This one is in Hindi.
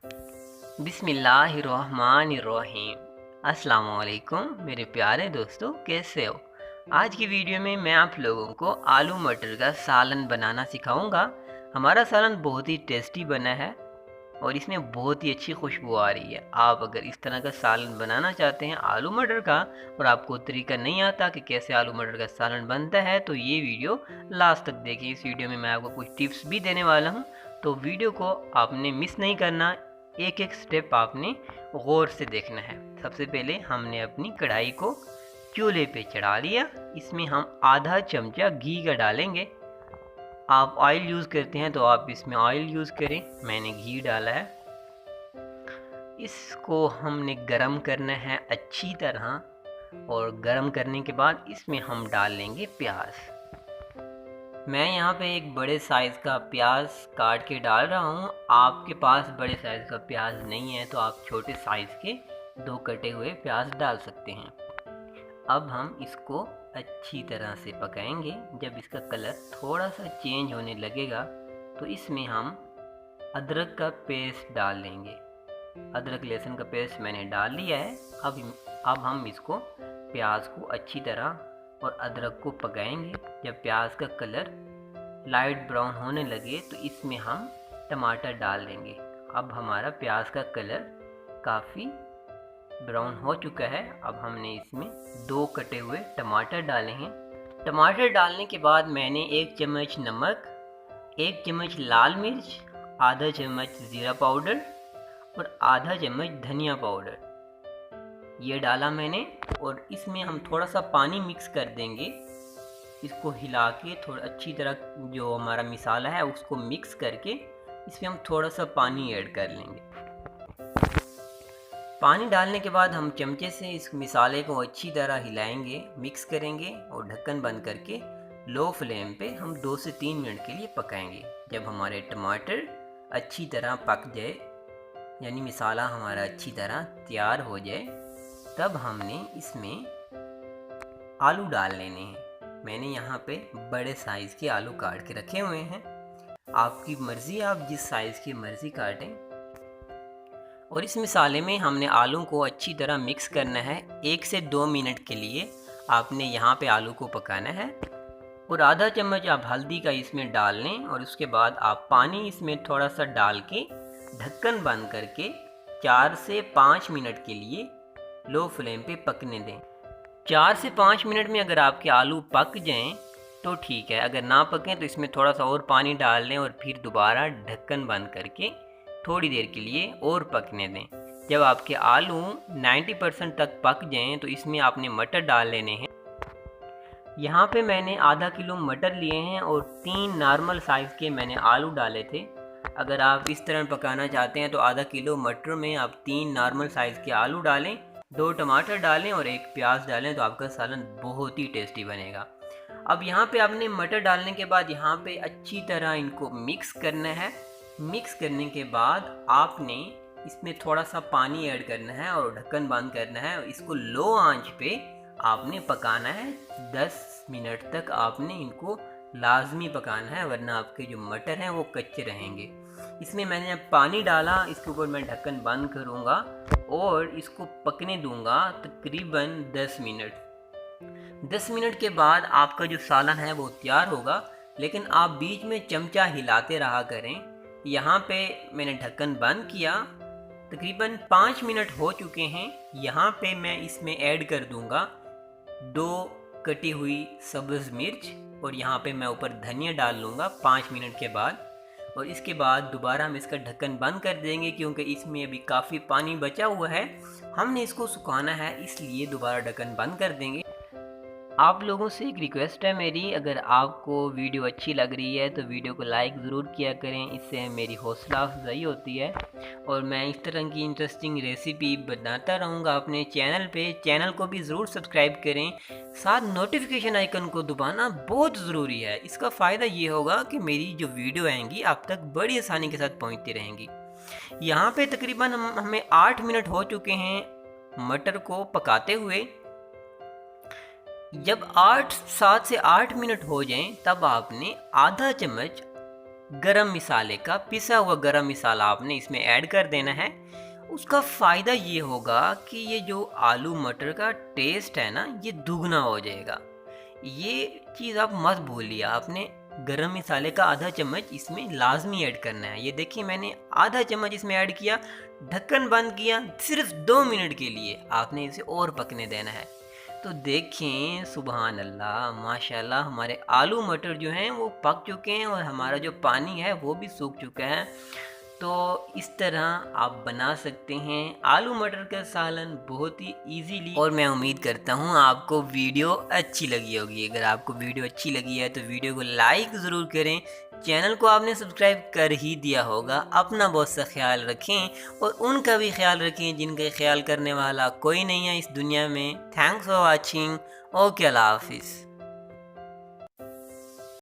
बिस्मिल्लाहिर्रहमानिर्रहीम। अस्सलाम वालेकुम मेरे प्यारे दोस्तों, कैसे हो। आज की वीडियो में मैं आप लोगों को आलू मटर का सालन बनाना सिखाऊंगा। हमारा सालन बहुत ही टेस्टी बना है और इसमें बहुत ही अच्छी खुशबू आ रही है। आप अगर इस तरह का सालन बनाना चाहते हैं आलू मटर का और आपको तरीका नहीं आता कि कैसे आलू मटर का सालन बनता है, तो ये वीडियो लास्ट तक देखिए। इस वीडियो में मैं आपको कुछ टिप्स भी देने वाला हूँ, तो वीडियो को आपने मिस नहीं करना। एक एक स्टेप आपने गौर से देखना है। सबसे पहले हमने अपनी कढ़ाई को चूल्हे पे चढ़ा लिया। इसमें हम आधा चमचा घी का डालेंगे। आप ऑयल यूज़ करते हैं तो आप इसमें ऑयल यूज़ करें, मैंने घी डाला है। इसको हमने गरम करना है अच्छी तरह और गरम करने के बाद इसमें हम डाल लेंगे प्याज। मैं यहाँ पे एक बड़े साइज़ का प्याज काट के डाल रहा हूँ। आपके पास बड़े साइज़ का प्याज नहीं है तो आप छोटे साइज़ के 2 कटे हुए प्याज डाल सकते हैं। अब हम इसको अच्छी तरह से पकाएंगे। जब इसका कलर थोड़ा सा चेंज होने लगेगा तो इसमें हम अदरक का पेस्ट डाल लेंगे। अदरक लहसुन का पेस्ट मैंने डाल लिया है। अब हम इसको प्याज को अच्छी तरह और अदरक को पकाएंगे। जब प्याज का कलर लाइट ब्राउन होने लगे तो इसमें हम टमाटर डाल देंगे। अब हमारा प्याज का कलर काफ़ी ब्राउन हो चुका है। अब हमने इसमें 2 कटे हुए टमाटर डाले हैं। टमाटर डालने के बाद मैंने 1 चम्मच नमक, 1 चम्मच लाल मिर्च, आधा चम्मच ज़ीरा पाउडर और आधा चम्मच धनिया पाउडर ये डाला मैंने। और इसमें हम थोड़ा सा पानी मिक्स कर देंगे। इसको हिला के थोड़ा अच्छी तरह जो हमारा मिसाला है उसको मिक्स करके इसमें हम थोड़ा सा पानी ऐड कर लेंगे। पानी डालने के बाद हम चमचे से इस मिसाले को अच्छी तरह हिलाएंगे, मिक्स करेंगे और ढक्कन बंद करके लो फ्लेम पे हम 2 से 3 मिनट के लिए पकाएंगे। जब हमारे टमाटर अच्छी तरह पक जाए, यानी मिसाला हमारा अच्छी तरह तैयार हो जाए, तब हमने इसमें आलू डाल लेने हैं। मैंने यहाँ पे बड़े साइज़ के आलू काट के रखे हुए हैं। आपकी मर्ज़ी, आप जिस साइज़ की मर्ज़ी काटें। और इस मिसाले में हमने आलू को अच्छी तरह मिक्स करना है। 1 से 2 मिनट के लिए आपने यहाँ पे आलू को पकाना है। और आधा चम्मच आप हल्दी का इसमें डाल लें और उसके बाद आप पानी इसमें थोड़ा सा डाल के ढक्कन बंद करके 4 से 5 मिनट के लिए लो फ्लेम पे पकने दें। 4 से 5 मिनट में अगर आपके आलू पक जाएं तो ठीक है, अगर ना पकें तो इसमें थोड़ा सा और पानी डाल लें और फिर दोबारा ढक्कन बंद करके थोड़ी देर के लिए और पकने दें। जब आपके आलू 90% तक पक जाएं तो इसमें आपने मटर डाल लेने हैं। यहाँ पे मैंने आधा किलो मटर लिए हैं और 3 नॉर्मल साइज़ के मैंने आलू डाले थे। अगर आप इस तरह पकाना चाहते हैं तो आधा किलो मटर में आप 3 नॉर्मल साइज़ के आलू डालें, 2 टमाटर डालें और 1 प्याज डालें तो आपका सालन बहुत ही टेस्टी बनेगा। अब यहाँ पे आपने मटर डालने के बाद यहाँ पे अच्छी तरह इनको मिक्स करना है। मिक्स करने के बाद आपने इसमें थोड़ा सा पानी ऐड करना है और ढक्कन बंद करना है और इसको लो आंच पे आपने पकाना है। 10 मिनट तक आपने इनको लाजमी पकाना है, वरना आपके जो मटर हैं वो कच्चे रहेंगे। इसमें मैंने अब पानी डाला, इसके ऊपर मैं ढक्कन बंद करूँगा और इसको पकने दूंगा तकरीबन 10 मिनट। 10 मिनट के बाद आपका जो सालन है वो तैयार होगा, लेकिन आप बीच में चमचा हिलाते रहा करें। यहाँ पे मैंने ढक्कन बंद किया, तकरीबन 5 मिनट हो चुके हैं। यहाँ पे मैं इसमें ऐड कर दूंगा 2 कटी हुई सब्ज़ मिर्च और यहाँ पे मैं ऊपर धनिया डाल लूँगा 5 मिनट के बाद। और इसके बाद दोबारा हम इसका ढक्कन बंद कर देंगे क्योंकि इसमें अभी काफ़ी पानी बचा हुआ है। हमने इसको सुखाना है, इसलिए दोबारा ढक्कन बंद कर देंगे। आप लोगों से एक रिक्वेस्ट है मेरी, अगर आपको वीडियो अच्छी लग रही है तो वीडियो को लाइक ज़रूर किया करें, इससे मेरी हौसला अफजाई होती है और मैं इस तरह की इंटरेस्टिंग रेसिपी बनाता रहूँगा अपने चैनल पे। चैनल को भी ज़रूर सब्सक्राइब करें, साथ नोटिफिकेशन आइकन को दबाना बहुत ज़रूरी है। इसका फ़ायदा ये होगा कि मेरी जो वीडियो आएंगी आप तक बड़ी आसानी के साथ पहुँचती रहेंगी। यहाँ पे तकरीबन हमें 8 मिनट हो चुके हैं मटर को पकाते हुए। जब 7 से 8 मिनट हो जाएं तब आपने आधा चम्मच गरम मसाले का पिसा हुआ गरम मसाला आपने इसमें ऐड कर देना है। उसका फ़ायदा ये होगा कि ये जो आलू मटर का टेस्ट है ना, ये दुगना हो जाएगा। ये चीज़ आप मत भूलिए, आपने गरम मसाले का आधा चम्मच इसमें लाजमी ऐड करना है। ये देखिए मैंने आधा चम्मच इसमें ऐड किया, ढक्कन बंद किया, सिर्फ 2 मिनट के लिए आपने इसे और पकने देना है। तो देखें, सुबहान अल्लाह, माशाल्लाह, हमारे आलू मटर जो हैं वो पक चुके हैं और हमारा जो पानी है वो भी सूख चुका है। तो इस तरह आप बना सकते हैं आलू मटर का सालन बहुत ही इजीली। और मैं उम्मीद करता हूँ आपको वीडियो अच्छी लगी होगी। अगर आपको वीडियो अच्छी लगी है तो वीडियो को लाइक ज़रूर करें। चैनल को आपने सब्सक्राइब कर ही दिया होगा। अपना बहुत सा ख्याल रखें और उनका भी ख्याल रखें जिनका ख्याल करने वाला कोई नहीं है इस दुनिया में। Thanks for watching. ओके, अल्लाह हाफिज़।